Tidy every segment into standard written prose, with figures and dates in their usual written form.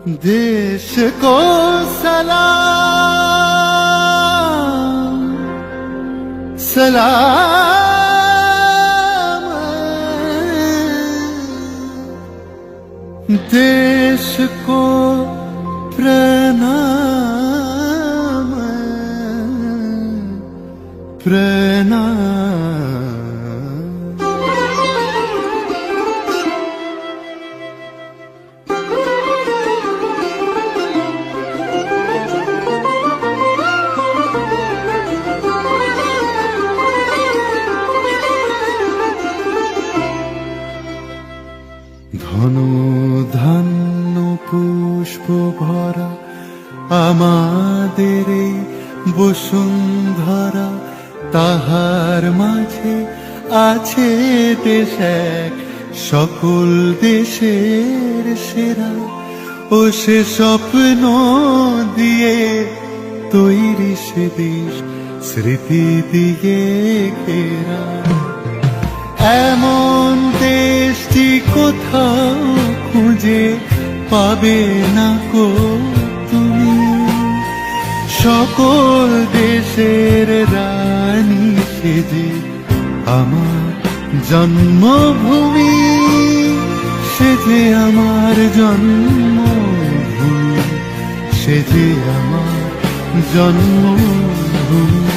देश को सलाम सलाम, देश को प्रणाम प्रणाम। ধন ধান্য পুষ্প ভরা আমাদের এই বসুন্ধরা, তাহার মাঝে আছে দেশ এক সকল দেশের সেরা। ও সে স্বপ্ন দিয়ে তৈরি সে দেশ স্মৃতি দিয়ে ঘেরা। এমন দেশটি কোথাও খুঁজে পাবে না কো তুমি, সকল দেশের রানী সেজে আমার জন্মভূমি, সেজে আমার জন্মভূমি, সেজে আমার জন্মভূমি।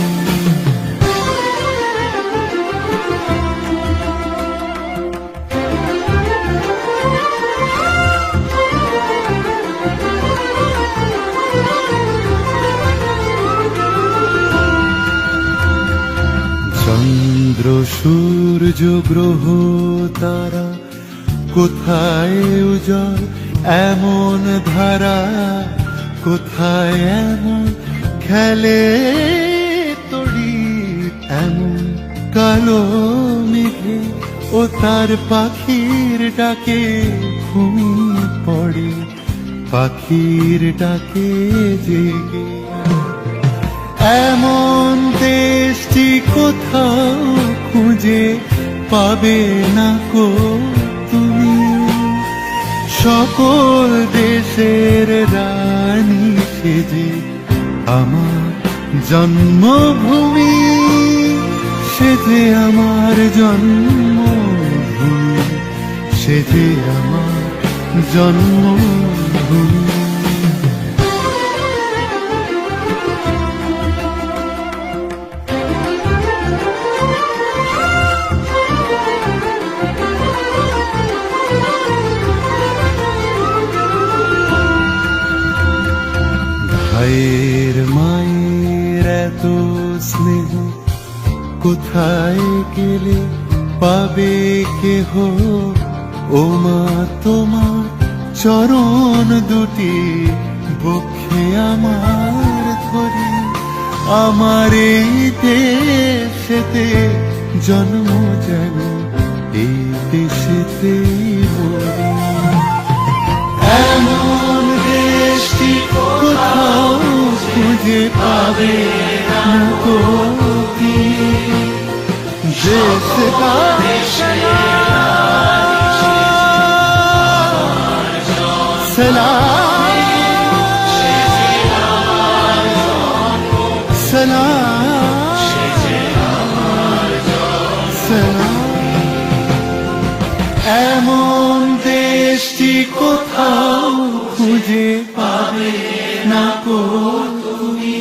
চন্দ্র সূর্য গ্রহ তারা কোথায় উজ্জ্বল এমন ধারা, কোথায় এমন খেলে তড়ি, এমন কালো মেঘে ও তার পাখির ডাকে ঘুমিয়ে পড়ে, পাখির ডাকে জেগে। এমন দেশটি কোথাও খুঁজে পাবে না কো তুমি, সকল দেশের রানী সেজে আমার জন্মভূমি, সেজে আমার জন্মভূমি, সেজে আমার জন্মভূমি। ভাইয়ের মায়ের এত স্নেহ কোথায় গেলে পাবে কেহ, ও মা তোমার চরণ দুটি বক্ষে আমার ধরি, আমার এই দেশেতে জন্ম যেন এই দেশেতে মরি। এমন দেশটি কোথাও খুঁজে পাবে না কো তুমি, দেশ का सलाम सलाम सलाम। এমন দেশটি কোথাও খুঁজে পাবে না কো তুমি,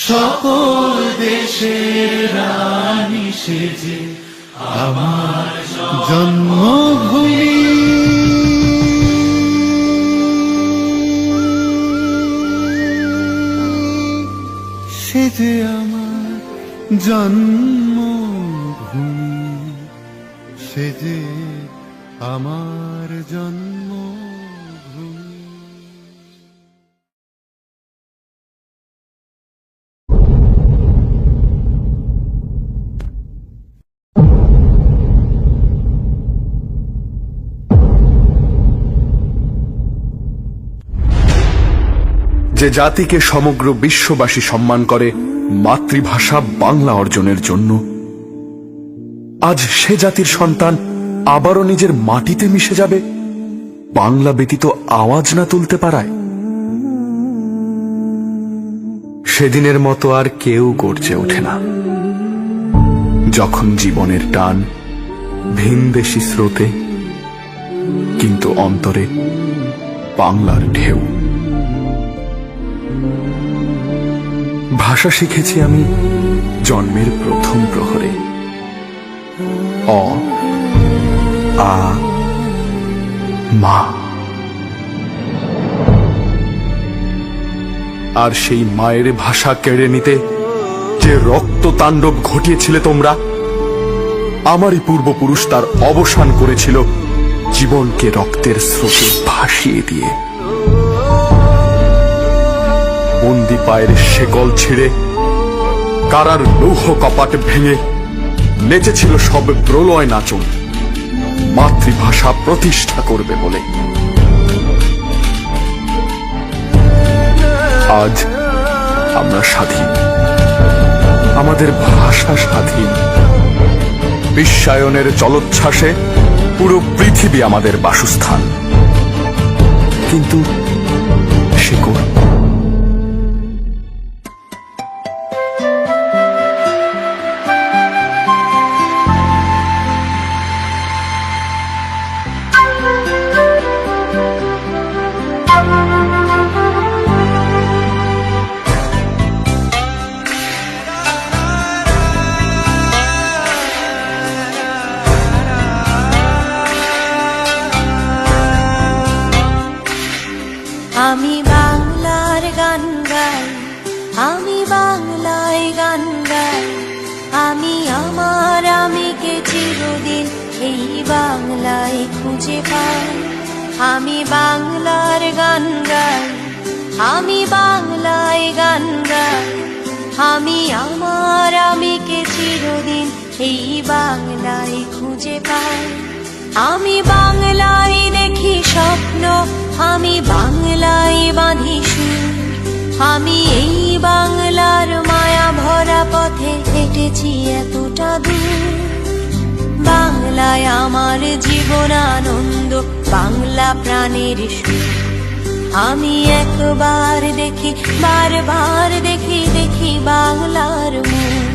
সকল দেশের রানী সেজে আমার জন্মভূমি, সেজে আমার জন্মভূমি, সেজে আমার জন্মভূমি। যে জাতিকে সমগ্র বিশ্ববাসী সম্মান করে মাতৃভাষা বাংলা অর্জনের জন্য, আজ সে জাতির সন্তান আবারও নিজের মাটিতে মিশে যাবে বাংলা ব্যতীত আওয়াজ না তুলতে পারায়? সেদিনের মতো আর কেউ গর্জে ওঠে না যখন জীবনের টান ভিনদেশি স্রোতে, কিন্তু অন্তরে বাংলার ঢেউ। ভাষা শিখেছি আমি জন্মের প্রথম প্রহরে। অ, আ, মা। আর সেই মায়ের ভাষা কেড়ে নিতে যে রক্ত তাণ্ডব ঘটিয়েছিলে তোমরা, আমারই পূর্বপুরুষ তার অবসান করেছিল জীবনকে রক্তের স্রোতে ভাসিয়ে দিয়ে। বন্দি পায়ের শেকল ছিঁড়ে কারার লৌহ কপাট ভেঙে নেচেছিল সব প্রলয় নাচন মাতৃভাষা প্রতিষ্ঠা করবে বলে। আজ আমরা স্বাধীন, আমাদের ভাষা স্বাধীন। বিশ্বায়নের জলোচ্ছ্বাসে পুরো পৃথিবী আমাদের বাসস্থান, কিন্তু শিকড় আমি বাংলার গান গাই, আমি বাংলায় গান গাই, আমি আমার আমিকে চিরদিন এই বাংলায় খুঁজে পাই। আমি বাংলার গান গাই, আমি বাংলায় গান গাই, আমি আমার আমিকে চিরদিন এই বাংলায় খুঁজে পাই। আমি বাংলায় দেখি স্বপ্ন, আমি বাংলায় বাঁধি সুর, আমি এই বাংলার মায়া ভরা পথে হেঁটেছি এতটা দূর। বাংলায় আমার জীবন আনন্দ, বাংলা প্রাণের সুর। আমি একবার দেখি, বারবার দেখি, দেখি বাংলার মুখ।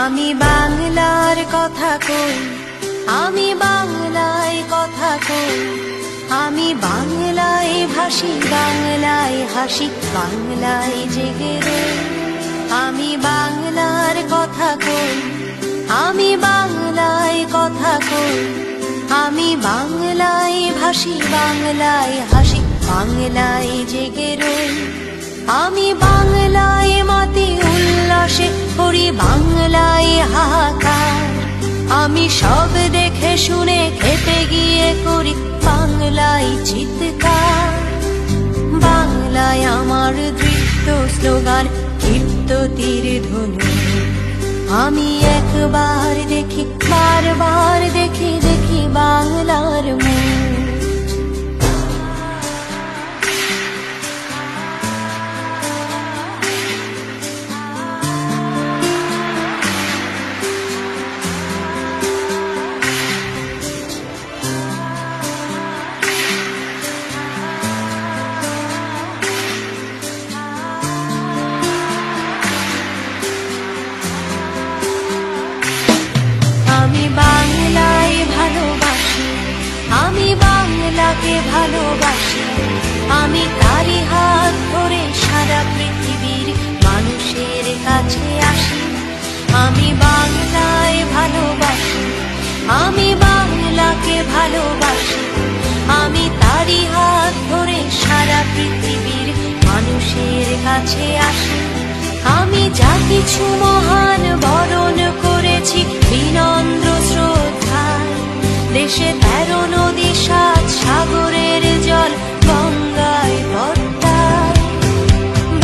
আমি বাংলার কথা কই, আমি বাংলায় কথা কই, আমি বাংলায় ভাসি, বাংলায় হাসি, বাংলায় জেগে রই। আমি বাংলার কথা কই, আমি বাংলায় কথা কই, আমি বাংলায় ভাসি, বাংলায় হাসি, বাংলায় জেগে রই। আমি বাংলায় মাতি উল্লাসে করি, বাংলায় হাহাকার। আমি সব দেখে শুনে খেতে গিয়ে করি বাংলায় চিৎকার। বাংলায় আমার দৃপ্ত স্লোগান, ক্ষিপ্ত তীর ধনু। আমি একবার দেখি, বারবার দেখি, দেখি বাংলার মুখ। আমি বাংলায় ভালোবাসি, আমি বাংলাকে ভালোবাসি, আমি তারি হাত ধরে সারা পৃথিবীর মানুষের কাছে আসি। আমি বাংলায় ভালোবাসি, আমি বাংলাকে ভালোবাসি, আমি তারি হাত ধরে সারা পৃথিবীর মানুষের কাছে আসি। আমি আমি যা কিছু মহান বরণ করেছি বিনম্র শ্রদ্ধায়, দেশে 13 নদী 7 সাগরের জল গঙ্গায় পদ্মায়,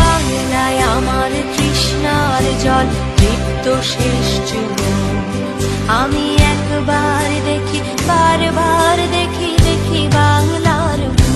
বাংলায় আমার তৃষ্ণার জল তৃপ্ত শেষ জীবন। আমি একবার দেখি, বারবার দেখি, দেখি বাংলার মুখ।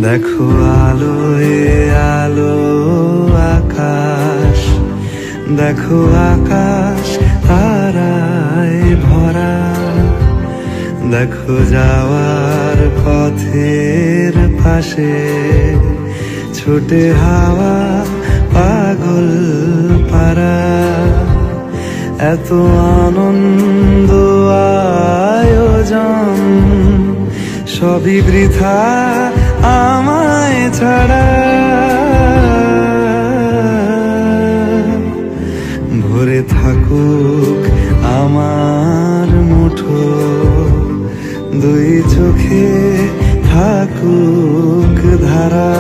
দেখো আলোয় আলো আকাশ, দেখো আকাশ তারায় ভরা, দেখো যাওয়ার পথের পাশে ছোটে হাওয়া পাগল পারা। এত আনন্দ আয়োজন সবই বৃথা আমায় ছাড়া। ভরে থাকুক আমার মুঠো, দুই চোখে থাকুক ধারা।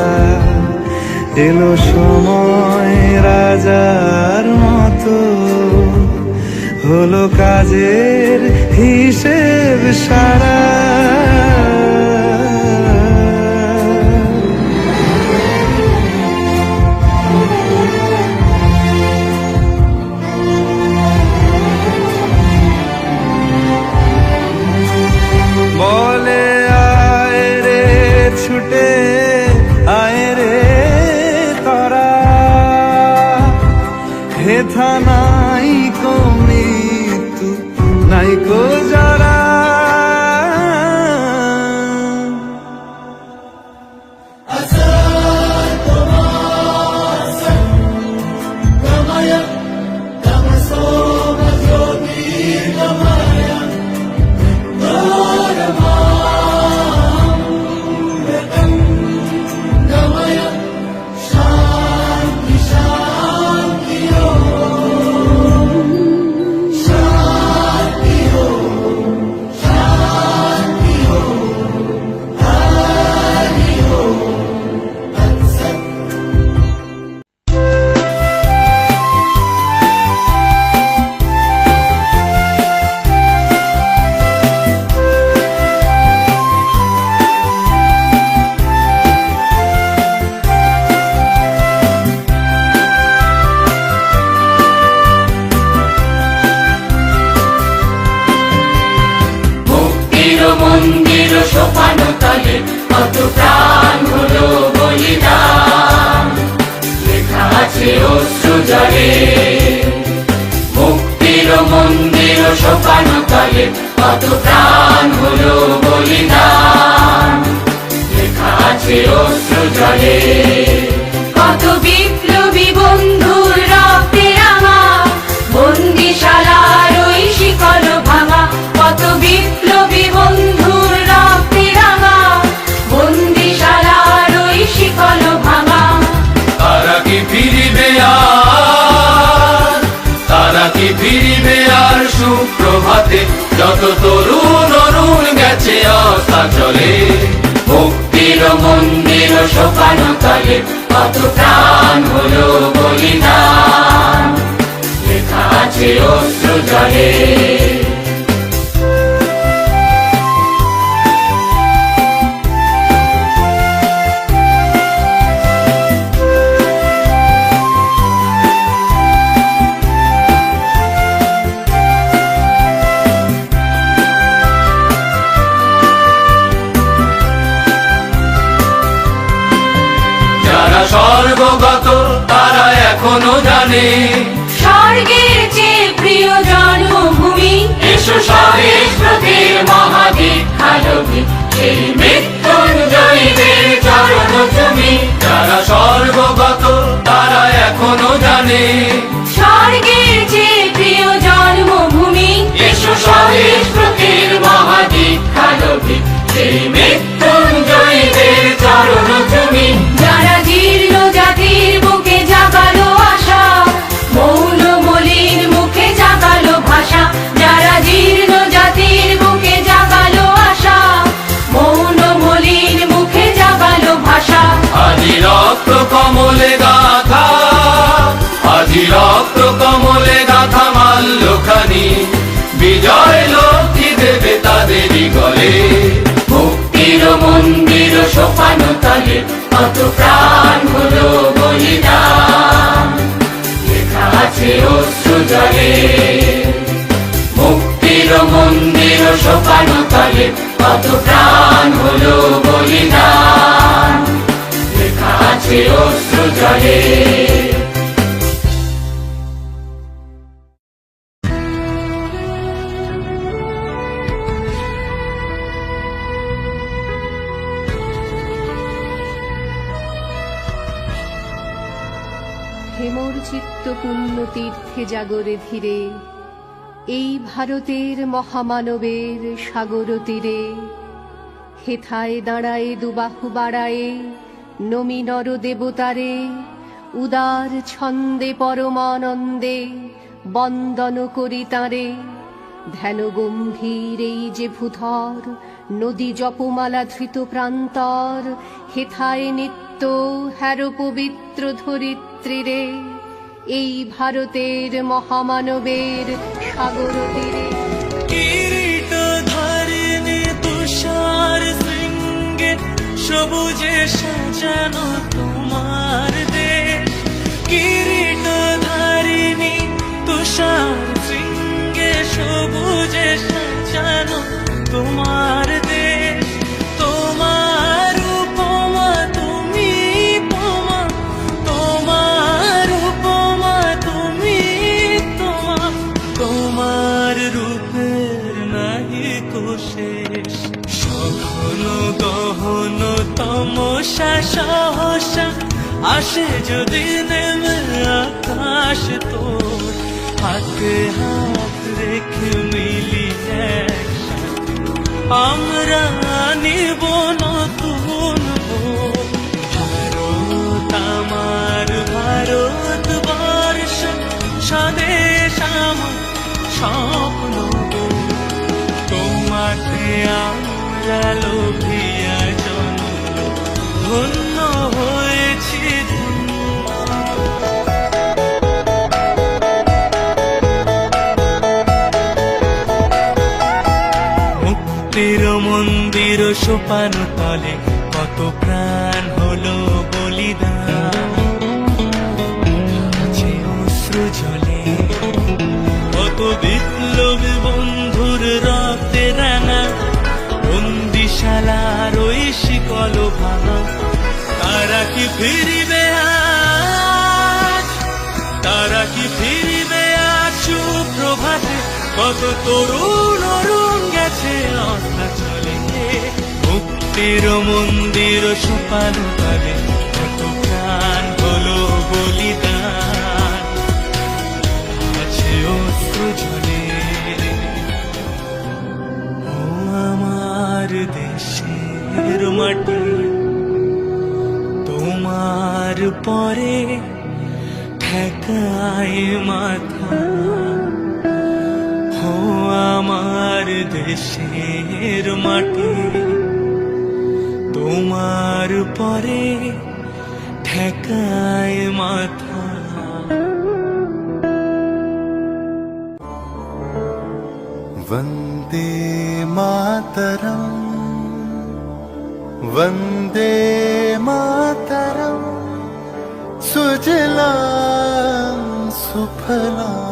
এলো সময় রাজার মতো, হলো কাজের হিসেব সারা। বলে আয় রে ছুটে আয় রে তারা, হেথা নাই কো মৃত্যু নাই কো যারা। মন্দির সোপানো তলে কত প্রাণ হলো বলিদান, লেখা আছে অশ্রু জলে। মুক্তির মন্দির সোপানো তলে কত প্রাণ হলো বলিদান, লেখা আছে অশ্রু জলে। কত বিপ্লবী বন্ধুর রক্তে রাঙা বন্দিশালার ওই শিকল ভাঙা, কত বিপ্লবী বন্ধুর রক্তে রাঙা বন্দিশালার ওই শিকল ভাঙা। তারা কি ফিরিবে আর, তারা কি ফিরিবে আর সুপ্রভাতে, যত তরুণ অরুণ গেছে আস্থা চলে। মুক্তির মন্দির সোপানো তলে কত প্রাণ হলো বলিদান, লেখা আছে অশ্রু জলে। স্বর্গগত এখনো জানে স্বর্গের চেয়ে প্রিয় জন্মভূমি, এসো স্বদেশ ব্রতের মহাদীক্ষালোকে, সেই মৃত্যুঞ্জয়ীদের চরণ তুমি। যারা স্বর্গগত তারা এখনো জানে স্বর্গের চেয়ে প্রিয় জন্মভূমি, এসো স্বদেশ ব্রতের মহাদীক্ষালোকে, সেই মৃত্যুঞ্জয়ীদের চরণ তুমি। যারা জীর্ণ জাতির বুকে জাগালো আশা, মৌন মলিন মুখে জাগালো ভাষা। যারা জীর্ণ জাতির বুকে জাগালো আশা, মৌন মলিন মুখে জাগালো ভাষা। আজি রক্ত কমলে গাথা, আজি রক্ত কমলে গাথা মাল্যখানি, বিজয় লক্ষ্মী দেবে তাদেরই গলে। মুক্তির মন্দির সোপানো তলে কত প্রাণ হলো বলিদান, লেখা আছে অশ্রু জলে। মুক্তির মন্দির সোপানো তলে কত প্রাণ হলো বলিদান, লেখা আছে অশ্রু জলে। হেমর চিত্ত পুণ্য তীর্থে জাগরে ধীরে, এই ভারতের মহামানবের সাগর তীরে। হেথায় দাঁড়ায়ে দুবাহু বাড়ায়ে, নমি নর দেবতারে, উদার ছন্দে পরমানন্দে বন্দন করি তাঁরে। ধ্যান গম্ভীর এই যে ভূধর, নদী জপমালা ধৃত প্রান্তর। হেথায় নিত্য হ্যার পবিত্র ধরিত্রীরে, এই ভারতের মহামানবের সাগর তীরে। কিরীট ধারিণী তুষার শৃঙ্গে, সবুজে সাজানো তোমার দেশ। কিরীট ধারিণী তুষার শৃঙ্গে, সবুজে সাজানো তোমার দেশ। তোমার উপমা তুমি উপমা, তোমার উপমা তুমি তোমা, তোমার রূপের নাহি কোশেষ। সঘন গহন তমসা সহসা, আসে যদি নেমে আকাশ তোর। হাতে হাত রেখে মিলি একসাথে, আমরা নিব নতুন ভোর। ভারত আমার ভারতবর্ষ, স্বদেশ আমার স্বপ্ন। তোমাতে আমরা লোভিয়া জন্ম, ধন্য হয়েছি ধন্য। মুক্তির মন্দির সোপান তলে কত প্রাণ হলো বলিদান, আছে অশ্রু জলে কত বিপ্লবী বন্ধুর রক্তে রাঙা। বন্দিশালার ওই শিকল ভাঙা, তারা কি ফিরিবে আজ, তারা কি ফিরিবে আজ সুপ্রভাতে। কত তরুণ অরুণ গেছে অস্তাচলে, মুক্তির মন্দির সোপান তলে কত প্রাণ হলো বলিদান, আছে অশ্রু জলে। ও আমার দেশের মাটি, তোমার পরে ঠেকায় মাথা। ও আমার দেশের মাটি, তোমার পরে ঠেকায় মাথা। वन्दे मातरम्, वन्दे मातरम्। सुजलां सुफलां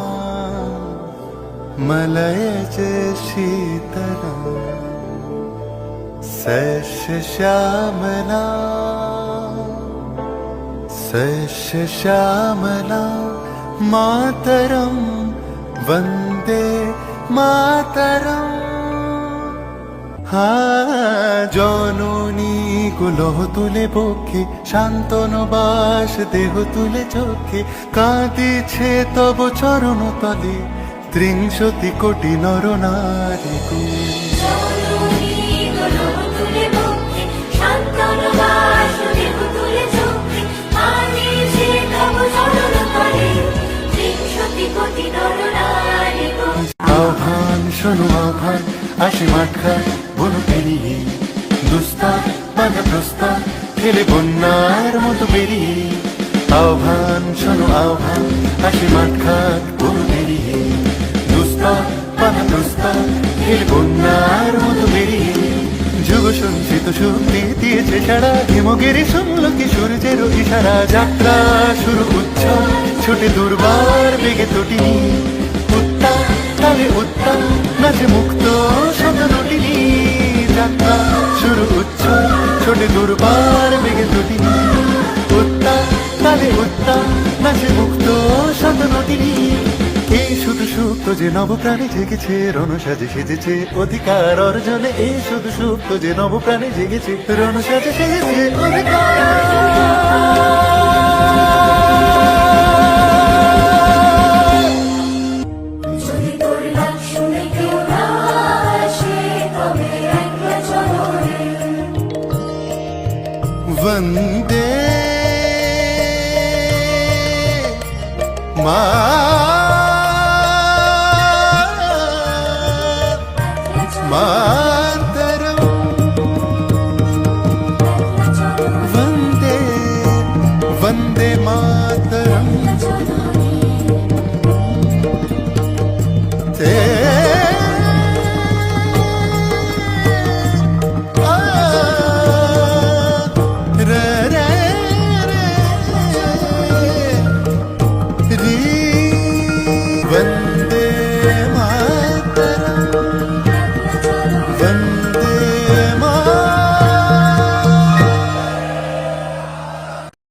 मलयज शीतलां, शस्यश्यामलां सस्य श्यामला मातरं वन्दे मातरम् জননী কুলহ তুলে বক্ষে শান্তন বাস দেহ তুলে চোখে কাঁদিছে তব চরণ তলে ৩০ কোটি নর নারী আহ্বান শোনো আহ্বান আসে মাঠা বন পেরিয়ে দুস্তার বাধা প্রস্তার খেলে বন্যার মতো বেরিয়ে আহ্বান শোনো আহ্বান আসে মাঠঘাট বন পেরিয়ে দুস্তার বাধা প্রস্তার খেলে বন্যার মতো বেরিয়ে যুগ সঞ্চিত শক্তি দিয়েছে সারা হিমগিরি শুনল কি সূর্যের ইশারা যাত্রা শুরু উচ্ছল ছোটে দুর্বার বেগে তটিনী উত্তাল তালে উত্তাল নাচে মুক্ত শতনটিনী যাত্রা শুরু উচ্ছল ছোটে দুর্বার বেগে তটিনী উত্তাল তালে উত্তাল নাচে মুক্ত শতনটিনী এই শুধু সুপ্ত যে নবপ্রাণে জেগেছে রণসাজে সেজেছে অধিকার অর্জনে এই শুধু সুপ্ত যে নবপ্রাণে জেগেছে রণসাজে সেজেছে অধিকার वन्दे मातरम् वन्दे वन्दे मातरम् ते when